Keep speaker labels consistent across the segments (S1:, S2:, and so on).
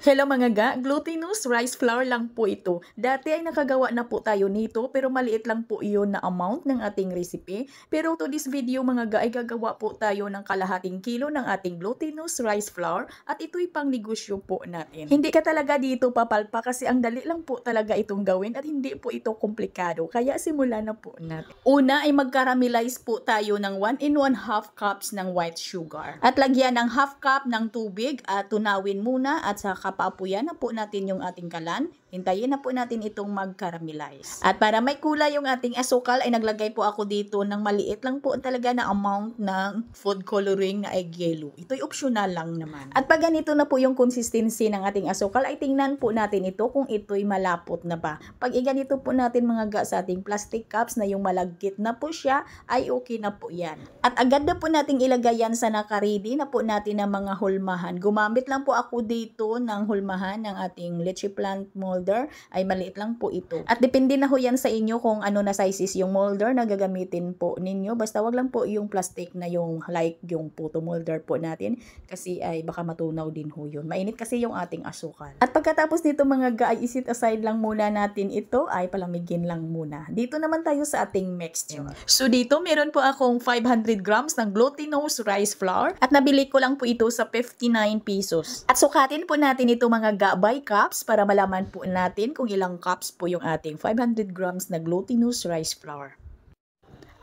S1: Hello mga ga, glutinous rice flour lang po ito. Dati ay nakagawa na po tayo nito pero maliit lang po iyon na amount ng ating recipe. Pero to this video mga ga ay gagawa po tayo ng kalahating kilo ng ating glutinous rice flour at ito'y pang negosyo po natin. Hindi ka talaga dito papalpa kasi ang dali lang po talaga itong gawin at hindi po ito komplikado. Kaya simulan na po natin. Una ay mag-caramelize po tayo ng 1 and 1/2 cups ng white sugar. At lagyan ng half cup ng tubig at tunawin muna at saka papuyan na po natin yung ating kalan. Hintayin na po natin itong mag-caramelize. At para may kulay yung ating asukal ay naglagay po ako dito ng maliit lang po talaga na amount ng food coloring na egg yellow. Ito'y optional lang naman. At pag ganito na po yung consistency ng ating asukal ay tingnan po natin ito kung ito'y malapot na ba. Pag iganito po natin mga ga sa ating plastic cups na yung malagkit na po siya ay okay na po yan. At agad na po nating ilagay yan sa naka-ready na po natin ng mga hulmahan. Gumamit lang po ako dito ng hulmahan ng ating leche plant molder ay maliit lang po ito. At depende na ho yan sa inyo kung ano na sizes yung molder na gagamitin po ninyo. Basta wag lang po yung plastic na yung like yung photo molder po natin kasi ay baka matunaw din ho yun. Mainit kasi yung ating asukal. At pagkatapos nito mga ga ay isit aside lang muna natin ito ay palamigin lang muna. Dito naman tayo sa ating mixture. So dito meron po akong 500 grams ng glutinous rice flour at nabili ko lang po ito sa 59 pesos. At sukatin po natin ito mga ga by cups para malaman po natin kung ilang cups po yung ating 500 grams na glutinous rice flour.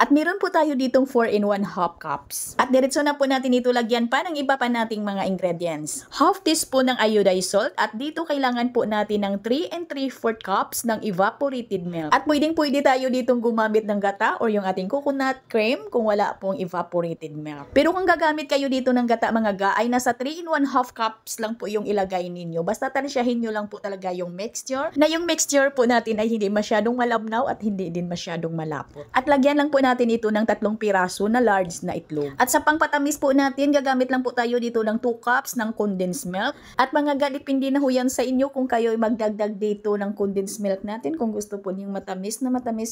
S1: At meron po tayo ditong 4 in 1/2 cups. At diretso na po natin ito lagyan pa ng iba pa nating mga ingredients. Half teaspoon ng iodized salt at dito kailangan po natin ng 3 and 3/4 cups ng evaporated milk. At pwede tayo ditong gumamit ng gata or yung ating coconut cream kung wala pong evaporated milk. Pero kung gagamit kayo dito ng gata mga ga ay nasa 3 in 1/2 cups lang po yung ilagay ninyo. Basta tansyahin nyo lang po talaga yung mixture. Na yung mixture po natin ay hindi masyadong malabnaw at hindi din masyadong malapot. At lagyan lang po natin ito ng 3 piraso na large na itlog. At sa pangpatamis po natin, gagamit lang po tayo dito ng 2 cups ng condensed milk. At mga ga, depende na ho yan sa inyo kung kayo ay magdagdag dito ng condensed milk natin kung gusto po niyong matamis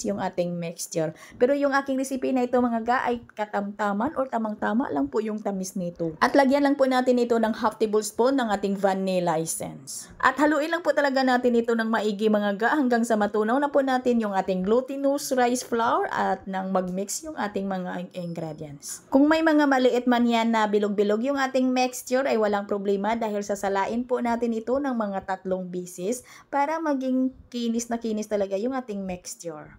S1: yung ating mixture. Pero yung aking recipe na ito mga ga ay katamtaman or tamang-tama lang po yung tamis nito. At lagyan lang po natin ito ng half tablespoon ng ating vanilla essence. At haluin lang po talaga natin ito ng maigi mga ga hanggang sa matunaw na po natin yung ating glutinous rice flour at nang mix yung ating mga ingredients. Kung may mga maliit man yan na bilog-bilog yung ating mixture ay walang problema dahil sasalain po natin ito ng mga 3 beses para maging kinis na kinis talaga yung ating mixture.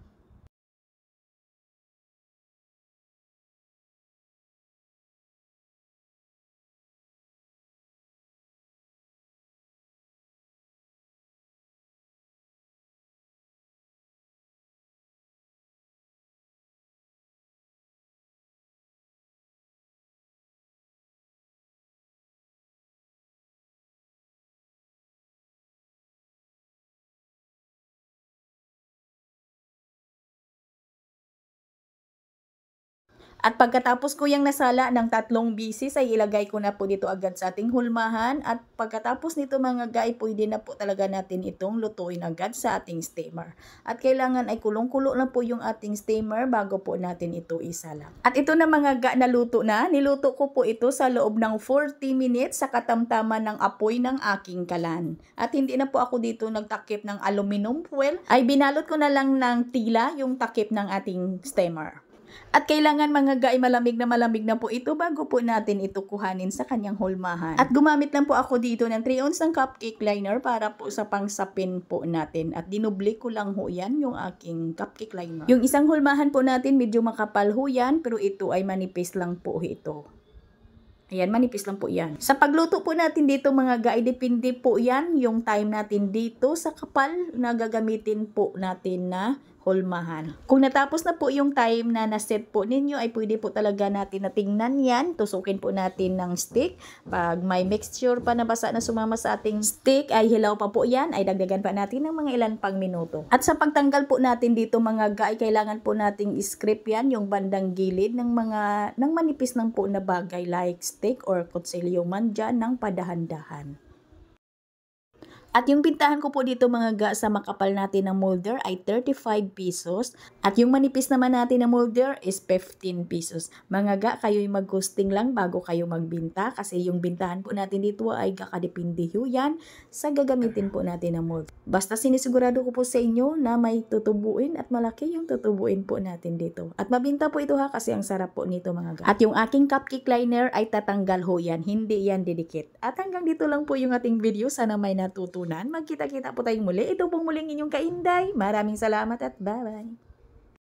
S1: At pagkatapos ko yung nasala ng 3 beses ay ilagay ko na po dito agad sa ating hulmahan. At pagkatapos nito mga ga ay pwede na po talaga natin itong lutuin agad sa ating steamer. At kailangan ay kulong-kulo na po yung ating steamer bago po natin ito isala. At ito na mga ga naluto na. Niluto ko po ito sa loob ng 40 minutes sa katamtaman ng apoy ng aking kalan. At hindi na po ako dito nagtakip ng aluminum foil. Ay binalot ko na lang ng tila yung takip ng ating steamer. At kailangan mga ga ay malamig na po ito bago po natin ito kuhanin sa kanyang hulmahan. At gumamit lang po ako dito ng 3 ounce ng cupcake liner para po sa pangsapin po natin. At dinubli ko lang ho yan yung aking cupcake liner. Yung isang hulmahan po natin medyo makapal ho yan pero ito ay manipis lang po ito. Ayan, manipis lang po yan. Sa pagluto po natin dito mga ga, ay depende po yan yung time natin dito sa kapal na gagamitin po natin na hulmahan. Kung natapos na po yung time na naset po ninyo, ay pwede po talaga natin na tingnan yan. Tusukin po natin ng stick. Pag may mixture pa na basa na sumama sa ating stick, ay hilaw pa po yan. Ay dagdagan pa natin ng mga ilan pang minuto. At sa pagtanggal po natin dito mga ga, ay kailangan po nating i-scrape yan yung bandang gilid ng manipis lang po na bagay like stick or kutsilyo man dyan ng padahan-dahan. At yung bintahan ko po dito mga ga sa makapal natin na molder ay 35 pesos. At yung manipis naman natin na molder is 15 pesos. Mga ga, kayo'y mag-costing lang bago kayo magbinta. Kasi yung bintahan po natin dito ay kakadepende yan sa gagamitin po natin na molder. Basta sinisigurado ko po sa inyo na may tutubuin at malaki yung tutubuin po natin dito. At mabinta po ito ha kasi ang sarap po nito mga ga. At yung aking cupcake liner ay tatanggal ho yan. Hindi yan didikit. At hanggang dito lang po yung ating video. Sana may natutunan. Magkita-kita po tayong muli. Ito pong muling inyong kainday. Maraming salamat at bye-bye.